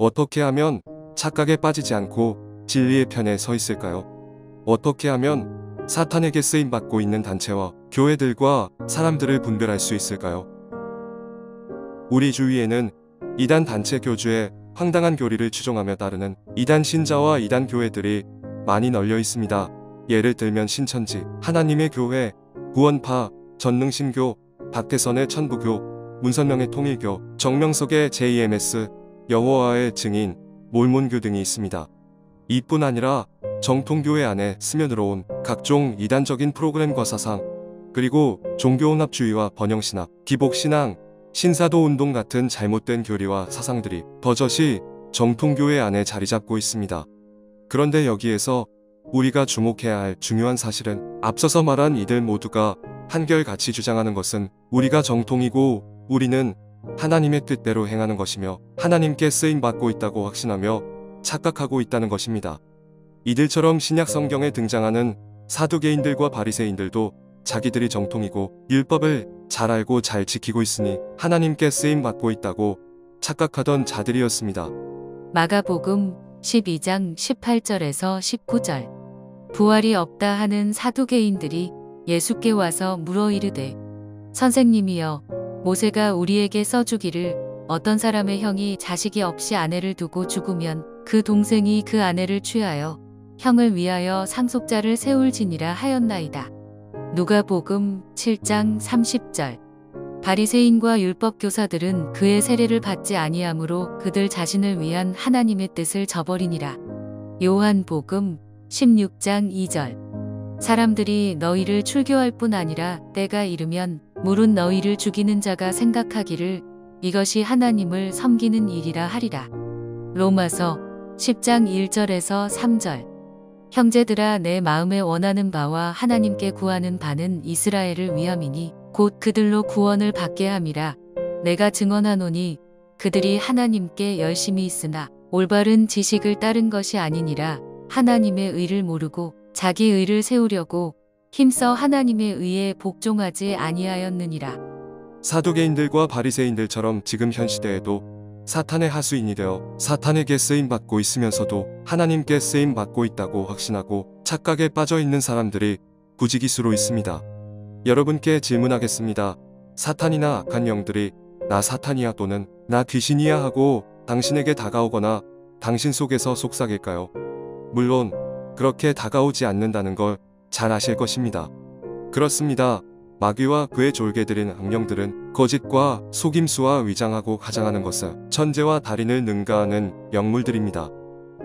어떻게 하면 착각에 빠지지 않고 진리의 편에 서 있을까요? 어떻게 하면 사탄에게 쓰임받고 있는 단체와 교회들과 사람들을 분별할 수 있을까요? 우리 주위에는 이단 단체 교주의 황당한 교리를 추종하며 따르는 이단 신자와 이단 교회들이 많이 널려 있습니다. 예를 들면 신천지, 하나님의 교회, 구원파, 전능신교, 박태선의 천부교, 문선명의 통일교, 정명석의 JMS, 여호와의 증인, 몰몬교 등이 있습니다. 이뿐 아니라 정통교회 안에 스며들어온 각종 이단적인 프로그램과 사상, 그리고 종교혼합주의와 번영신학, 기복신앙, 신사도운동 같은 잘못된 교리와 사상들이 버젓이 정통교회 안에 자리 잡고 있습니다. 그런데 여기에서 우리가 주목해야 할 중요한 사실은 앞서서 말한 이들 모두가 한결같이 주장하는 것은 우리가 정통이고 우리는 하나님의 뜻대로 행하는 것이며 하나님께 쓰임받고 있다고 확신하며 착각하고 있다는 것입니다. 이들처럼 신약 성경에 등장하는 사두개인들과 바리새인들도 자기들이 정통이고 율법을 잘 알고 잘 지키고 있으니 하나님께 쓰임받고 있다고 착각하던 자들이었습니다. 마가복음 12장 18절에서 19절. 부활이 없다 하는 사두개인들이 예수께 와서 물어 이르되, 선생님이여, 모세가 우리에게 써주기를 어떤 사람의 형이 자식이 없이 아내를 두고 죽으면 그 동생이 그 아내를 취하여 형을 위하여 상속자를 세울지니라 하였나이다. 누가복음 7장 30절. 바리새인과 율법교사들은 그의 세례를 받지 아니하므로 그들 자신을 위한 하나님의 뜻을 저버리니라. 요한복음 16장 2절. 사람들이 너희를 출교할 뿐 아니라 때가 이르면 물은 너희를 죽이는 자가 생각하기를 이것이 하나님을 섬기는 일이라 하리라. 로마서 10장 1절에서 3절. 형제들아, 내 마음에 원하는 바와 하나님께 구하는 바는 이스라엘을 위함이니 곧 그들로 구원을 받게 함이라. 내가 증언하노니 그들이 하나님께 열심히 있으나 올바른 지식을 따른 것이 아니니라. 하나님의 의를 모르고 자기 의를 세우려고 힘써 하나님의 의에 복종하지 아니하였느니라. 사두개인들과 바리새인들처럼 지금 현 시대에도 사탄의 하수인이 되어 사탄에게 쓰임받고 있으면서도 하나님께 쓰임받고 있다고 확신하고 착각에 빠져 있는 사람들이 부지기수로 있습니다. 여러분께 질문하겠습니다. 사탄이나 악한 영들이 나 사탄이야 또는 나 귀신이야 하고 당신에게 다가오거나 당신 속에서 속삭일까요? 물론 그렇게 다가오지 않는다는 걸 잘 아실 것입니다. 그렇습니다. 마귀와 그의 졸개들인 악령들은 거짓과 속임수와 위장하고 가장하는 것을 천재와 달인을 능가하는 영물들입니다.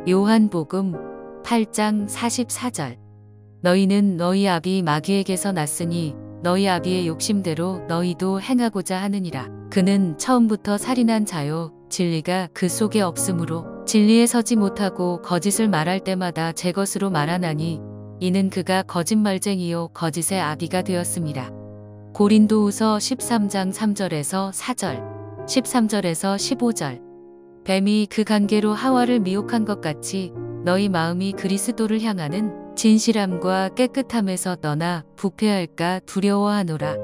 요한복음 8장 44절. 너희는 너희 아비 마귀에게서 났으니 너희 아비의 욕심대로 너희도 행하고자 하느니라. 그는 처음부터 살인한 자요, 진리가 그 속에 없으므로 진리에 서지 못하고 거짓을 말할 때마다 제 것으로 말하나니 이는 그가 거짓말쟁이요 거짓의 아비가 되었습니다. 고린도후서 13장 3절에서 4절, 13절에서 15절. 뱀이 그 관계로 하와를 미혹한 것 같이 너희 마음이 그리스도를 향하는 진실함과 깨끗함에서 떠나 부패할까 두려워하노라.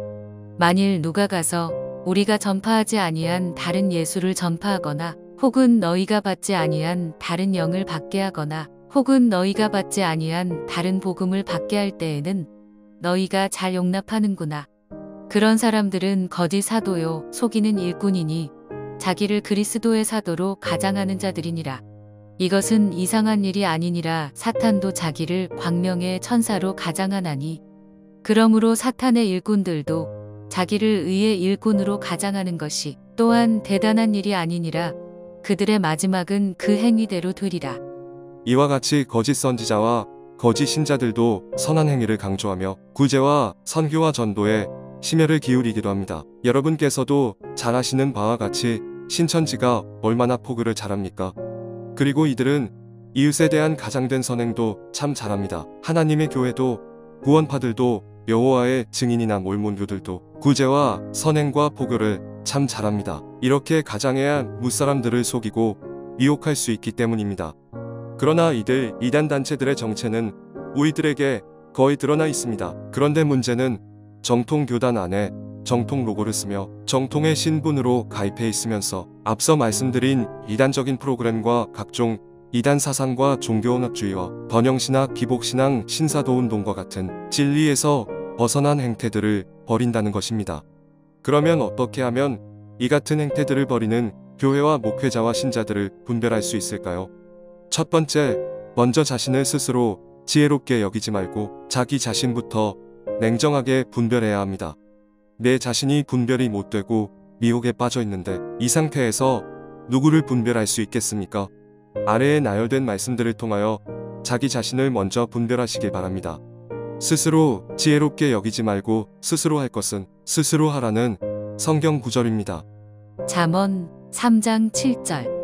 만일 누가 가서 우리가 전파하지 아니한 다른 예수를 전파하거나 혹은 너희가 받지 아니한 다른 영을 받게 하거나 혹은 너희가 받지 아니한 다른 복음을 받게 할 때에는 너희가 잘 용납하는구나. 그런 사람들은 거짓 사도요 속이는 일꾼이니 자기를 그리스도의 사도로 가장하는 자들이니라. 이것은 이상한 일이 아니니라. 사탄도 자기를 광명의 천사로 가장하나니 그러므로 사탄의 일꾼들도 자기를 의의 일꾼으로 가장하는 것이 또한 대단한 일이 아니니라. 그들의 마지막은 그 행위대로 되리라. 이와 같이 거짓 선지자와 거짓 신자들도 선한 행위를 강조하며 구제와 선교와 전도에 심혈을 기울이기도 합니다. 여러분께서도 잘 아시는 바와 같이 신천지가 얼마나 포교를 잘합니까? 그리고 이들은 이웃에 대한 가장된 선행도 참 잘합니다. 하나님의 교회도 구원파들도 여호와의 증인이나 몰몬교들도 구제와 선행과 포교를 참 잘합니다. 이렇게 가장해야 무사람들을 속이고 미혹할 수 있기 때문입니다. 그러나 이들 이단 단체들의 정체는 우리들에게 거의 드러나 있습니다. 그런데 문제는 정통 교단 안에 정통 로고를 쓰며 정통의 신분으로 가입해 있으면서 앞서 말씀드린 이단적인 프로그램과 각종 이단 사상과 종교언합주의와 번영신학, 기복신앙, 신사도운동과 같은 진리에서 벗어난 행태들을 버린다는 것입니다. 그러면 어떻게 하면 이 같은 행태들을 버리는 교회와 목회자와 신자들을 분별할 수 있을까요? 첫 번째, 먼저 자신을 스스로 지혜롭게 여기지 말고 자기 자신부터 냉정하게 분별해야 합니다. 내 자신이 분별이 못 되고 미혹에 빠져 있는데 이 상태에서 누구를 분별할 수 있겠습니까? 아래에 나열된 말씀들을 통하여 자기 자신을 먼저 분별하시길 바랍니다. 스스로 지혜롭게 여기지 말고 스스로 할 것은 스스로 하라는 성경 구절입니다. 잠언 3장 7절.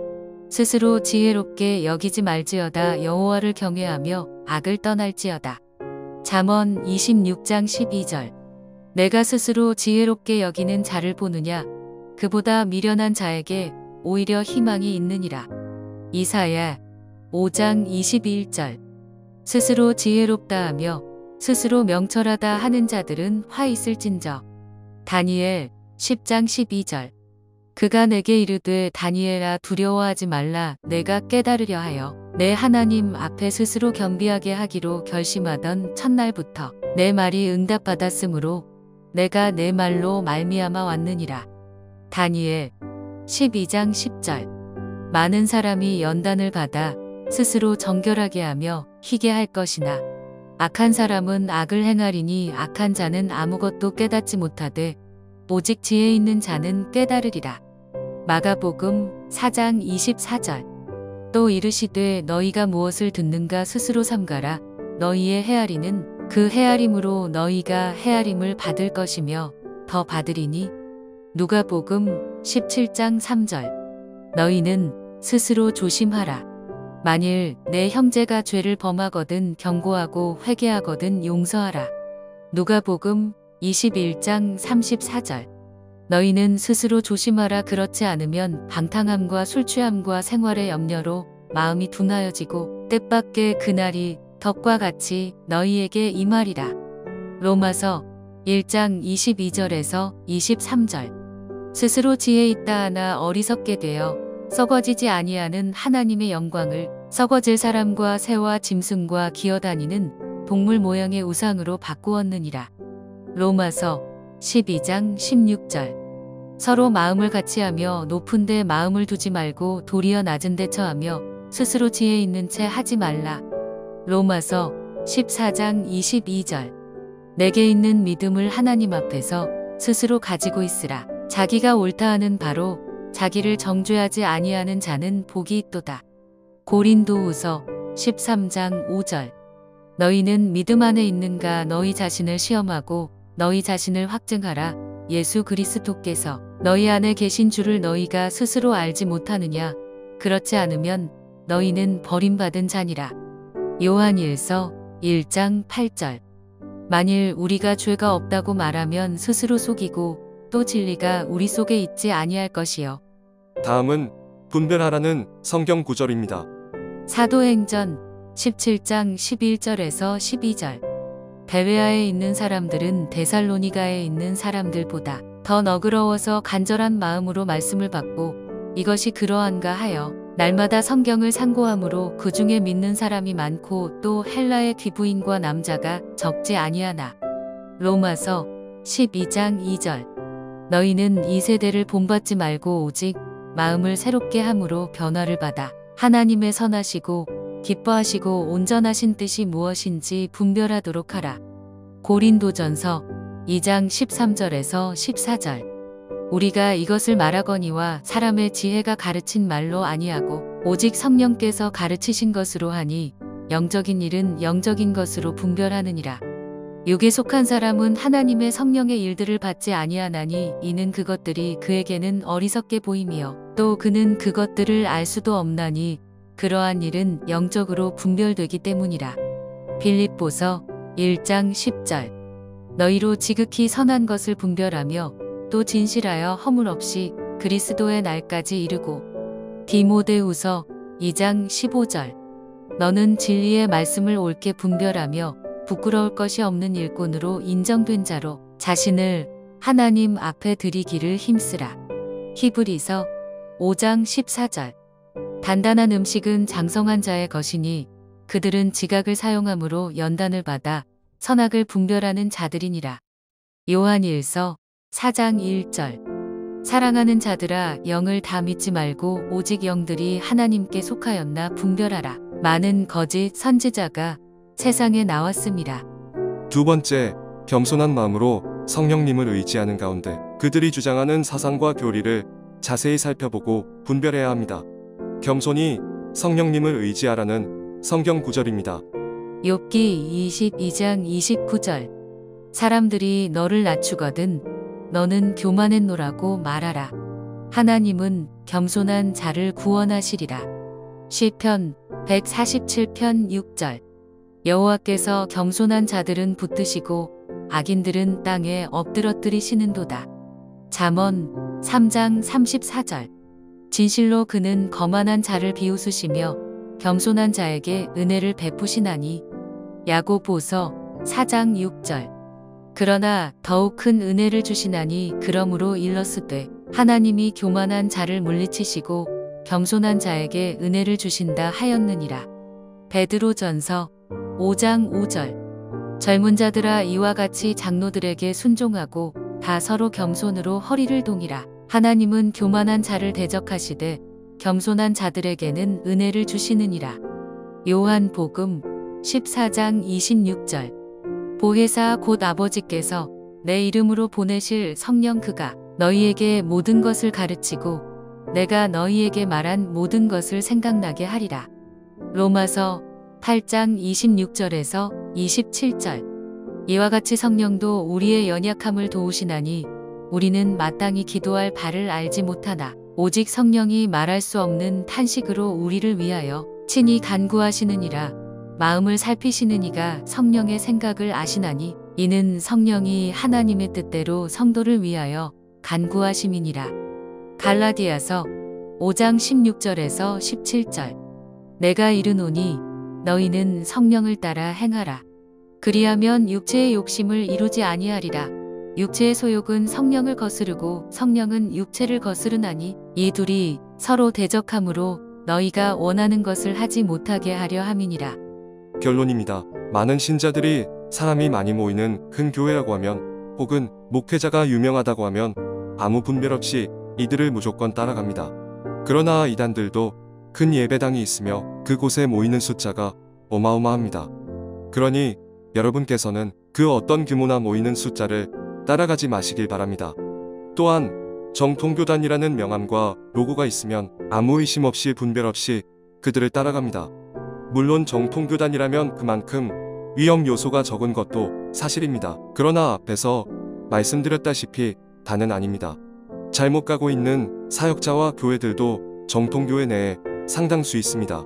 스스로 지혜롭게 여기지 말지어다 여호와를 경외하며 악을 떠날지어다. 잠언 26장 12절. 내가 스스로 지혜롭게 여기는 자를 보느냐 그보다 미련한 자에게 오히려 희망이 있느니라. 이사야 5장 21절. 스스로 지혜롭다 하며 스스로 명철하다 하는 자들은 화 있을진저. 다니엘 10장 12절. 그가 내게 이르되 다니엘아 두려워하지 말라 내가 깨달으려 하여 내 하나님 앞에 스스로 겸비하게 하기로 결심하던 첫날부터 내 말이 응답받았으므로 내가 내 말로 말미암아 왔느니라. 다니엘 12장 10절. 많은 사람이 연단을 받아 스스로 정결하게 하며 희게 할 것이나 악한 사람은 악을 행하리니 악한 자는 아무것도 깨닫지 못하되 오직 지혜 있는 자는 깨달으리라. 마가복음 4장 24절. 또 이르시되 너희가 무엇을 듣는가 스스로 삼가라. 너희의 헤아리는 그 헤아림으로 너희가 헤아림을 받을 것이며 더 받으리니. 누가복음 17장 3절. 너희는 스스로 조심하라. 만일 내 형제가 죄를 범하거든 경고하고 회개하거든 용서하라. 누가복음 21장 34절. 너희는 스스로 조심하라. 그렇지 않으면 방탕함과 술취함과 생활의 염려로 마음이 둔하여지고 뜻밖의 그날이 덕과 같이 너희에게 임하리라. 로마서 1장 22절에서 23절. 스스로 지혜 있다 하나 어리석게 되어 썩어지지 아니하는 하나님의 영광을 썩어질 사람과 새와 짐승과 기어다니는 동물 모양의 우상으로 바꾸었느니라. 로마서 12장 16절. 서로 마음을 같이하며 높은 데 마음을 두지 말고 도리어 낮은 데 처하며 스스로 지혜 있는 채 하지 말라. 로마서 14장 22절. 내게 있는 믿음을 하나님 앞에서 스스로 가지고 있으라. 자기가 옳다 하는 바로 자기를 정죄하지 아니하는 자는 복이 있도다. 고린도후서 13장 5절. 너희는 믿음 안에 있는가 너희 자신을 시험하고 너희 자신을 확증하라. 예수 그리스도께서 너희 안에 계신 줄을 너희가 스스로 알지 못하느냐. 그렇지 않으면 너희는 버림받은 자니라. 요한일서 1장 8절. 만일 우리가 죄가 없다고 말하면 스스로 속이고 또 진리가 우리 속에 있지 아니할 것이요. 다음은 분별하라는 성경 구절입니다. 사도행전 17장 11절에서 12절. 베레아에 있는 사람들은 데살로니가에 있는 사람들보다 더 너그러워서 간절한 마음으로 말씀을 받고 이것이 그러한가 하여 날마다 성경을 상고함으로 그 중에 믿는 사람이 많고 또 헬라의 귀부인과 남자가 적지 아니하나. 로마서 12장 2절. 너희는 이 세대를 본받지 말고 오직 마음을 새롭게 함으로 변화를 받아 하나님의 선하시고 기뻐하시고 온전하신 뜻이 무엇인지 분별하도록 하라. 고린도전서 2장 13절에서 14절. 우리가 이것을 말하거니와 사람의 지혜가 가르친 말로 아니하고 오직 성령께서 가르치신 것으로 하니 영적인 일은 영적인 것으로 분별하느니라. 육에 속한 사람은 하나님의 성령의 일들을 받지 아니하나니 이는 그것들이 그에게는 어리석게 보이며 또 그는 그것들을 알 수도 없나니 그러한 일은 영적으로 분별되기 때문이라. 빌립보서 1장 10절. 너희로 지극히 선한 것을 분별하며 또 진실하여 허물 없이 그리스도의 날까지 이르고. 디모데후서 2장 15절. 너는 진리의 말씀을 옳게 분별하며 부끄러울 것이 없는 일꾼으로 인정된 자로 자신을 하나님 앞에 드리기를 힘쓰라. 히브리서 5장 14절. 단단한 음식은 장성한 자의 것이니 그들은 지각을 사용함으로 연단을 받아 선악을 분별하는 자들이니라. 요한일서 4장 1절. 사랑하는 자들아, 영을 다 믿지 말고 오직 영들이 하나님께 속하였나 분별하라. 많은 거짓 선지자가 세상에 나왔습니다. 두 번째, 겸손한 마음으로 성령님을 의지하는 가운데 그들이 주장하는 사상과 교리를 자세히 살펴보고 분별해야 합니다. 겸손히 성령님을 의지하라는 성경 구절입니다. 욥기 22장 29절. 사람들이 너를 낮추거든 너는 교만했노라고 말하라. 하나님은 겸손한 자를 구원하시리라. 시편 147편 6절. 여호와께서 겸손한 자들은 붙드시고 악인들은 땅에 엎드러뜨리시는도다. 잠언 3장 34절. 진실로 그는 거만한 자를 비웃으시며 겸손한 자에게 은혜를 베푸시나니. 야고보서 4장 6절. 그러나 더욱 큰 은혜를 주시나니 그러므로 일렀으되 하나님이 교만한 자를 물리치시고 겸손한 자에게 은혜를 주신다 하였느니라. 베드로전서 5장 5절. 젊은 자들아, 이와 같이 장로들에게 순종하고 다 서로 겸손으로 허리를 동이라. 하나님은 교만한 자를 대적하시되 겸손한 자들에게는 은혜를 주시느니라. 요한복음 14장 26절. 보혜사 곧 아버지께서 내 이름으로 보내실 성령 그가 너희에게 모든 것을 가르치고 내가 너희에게 말한 모든 것을 생각나게 하리라. 로마서 8장 26절에서 27절. 이와 같이 성령도 우리의 연약함을 도우시나니 우리는 마땅히 기도할 바를 알지 못하나 오직 성령이 말할 수 없는 탄식으로 우리를 위하여 친히 간구하시느니라. 마음을 살피시는 이가 성령의 생각을 아시나니 이는 성령이 하나님의 뜻대로 성도를 위하여 간구하심이니라. 갈라디아서 5장 16절에서 17절. 내가 이르노니 너희는 성령을 따라 행하라. 그리하면 육체의 욕심을 이루지 아니하리라. 육체의 소욕은 성령을 거스르고 성령은 육체를 거스르나니 이 둘이 서로 대적함으로 너희가 원하는 것을 하지 못하게 하려 함이니라. 결론입니다. 많은 신자들이 사람이 많이 모이는 큰 교회라고 하면 혹은 목회자가 유명하다고 하면 아무 분별 없이 이들을 무조건 따라갑니다. 그러나 이단들도 큰 예배당이 있으며 그곳에 모이는 숫자가 어마어마합니다. 그러니 여러분께서는 그 어떤 규모나 모이는 숫자를 따라가지 마시길 바랍니다. 또한 정통교단이라는 명함과 로고가 있으면 아무 의심 없이 분별 없이 그들을 따라갑니다. 물론 정통교단이라면 그만큼 위험 요소가 적은 것도 사실입니다. 그러나 앞에서 말씀드렸다시피 다는 아닙니다. 잘못 가고 있는 사역자와 교회들도 정통교회 내에 상당수 있습니다.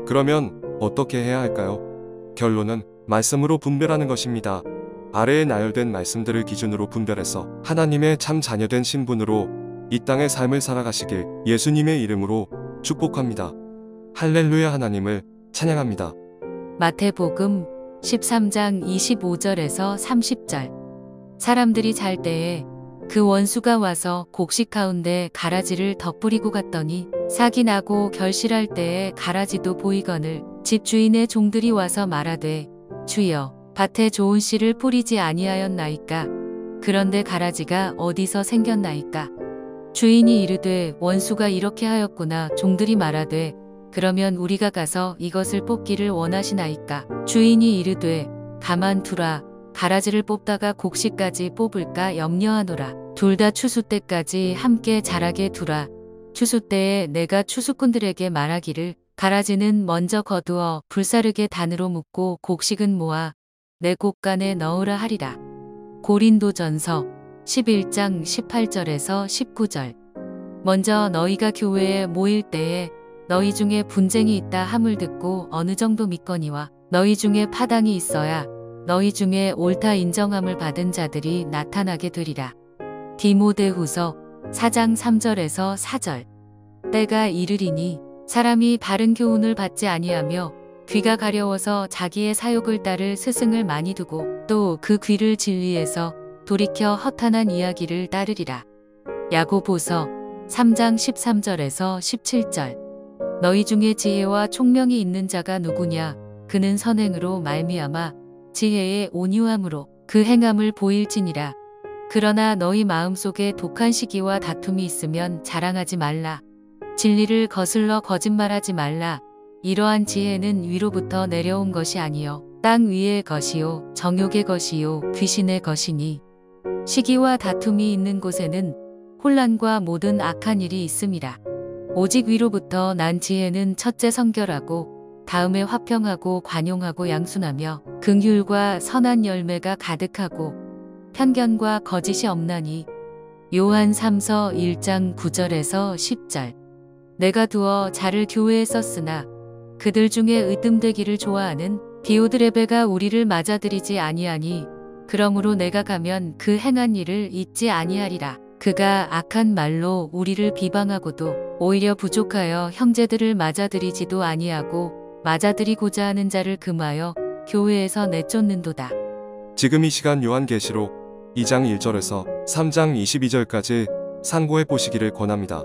그러면 어떻게 해야 할까요? 결론은 말씀으로 분별하는 것입니다. 아래에 나열된 말씀들을 기준으로 분별해서 하나님의 참 자녀된 신분으로 이 땅의 삶을 살아가시길 예수님의 이름으로 축복합니다. 할렐루야. 하나님을 찬양합니다. 마태복음 13장 25절에서 30절. 사람들이 잘 때에 그 원수가 와서 곡식 가운데 가라지를 덧뿌리고 갔더니 삭이 나고 결실할 때에 가라지도 보이거늘 집 주인의 종들이 와서 말하되 주여 밭에 좋은 씨를 뿌리지 아니하였나이까? 그런데 가라지가 어디서 생겼나이까? 주인이 이르되 원수가 이렇게 하였구나. 종들이 말하되 그러면 우리가 가서 이것을 뽑기를 원하시나이까? 주인이 이르되 가만두라. 가라지를 뽑다가 곡식까지 뽑을까 염려하노라. 둘 다 추수 때까지 함께 자라게 두라. 추수 때에 내가 추수꾼들에게 말하기를 가라지는 먼저 거두어 불사르게 단으로 묶고 곡식은 모아 내 곳간에 넣으라 하리라. 고린도전서 11장 18절에서 19절. 먼저 너희가 교회에 모일 때에 너희 중에 분쟁이 있다 함을 듣고 어느 정도 믿거니와 너희 중에 파당이 있어야 너희 중에 옳다 인정함을 받은 자들이 나타나게 되리라. 디모데후서 4장 3절에서 4절. 때가 이르리니 사람이 바른 교훈을 받지 아니하며 귀가 가려워서 자기의 사욕을 따를 스승을 많이 두고 또 그 귀를 진리에서 돌이켜 허탄한 이야기를 따르리라. 야고보서 3장 13절에서 17절. 너희 중에 지혜와 총명이 있는 자가 누구냐? 그는 선행으로 말미암아 지혜의 온유함으로 그 행함을 보일지니라. 그러나 너희 마음속에 독한 시기와 다툼이 있으면 자랑하지 말라. 진리를 거슬러 거짓말하지 말라. 이러한 지혜는 위로부터 내려온 것이 아니요 땅 위의 것이요 정욕의 것이요 귀신의 것이니 시기와 다툼이 있는 곳에는 혼란과 모든 악한 일이 있음이라. 오직 위로부터 난 지혜는 첫째 성결하고 다음에 화평하고 관용하고 양순하며 긍휼과 선한 열매가 가득하고 편견과 거짓이 없나니. 요한 3서 1장 9절에서 10절. 내가 두어 자를 교회에 썼으나 그들 중에 으뜸되기를 좋아하는 디오드레베가 우리를 맞아들이지 아니하니 그러므로 내가 가면 그 행한 일을 잊지 아니하리라. 그가 악한 말로 우리를 비방하고도 오히려 부족하여 형제들을 맞아들이지도 아니하고 맞아들이고자 하는 자를 금하여 교회에서 내쫓는도다. 지금 이 시간 요한계시록 2장 1절에서 3장 22절까지 상고해 보시기를 권합니다.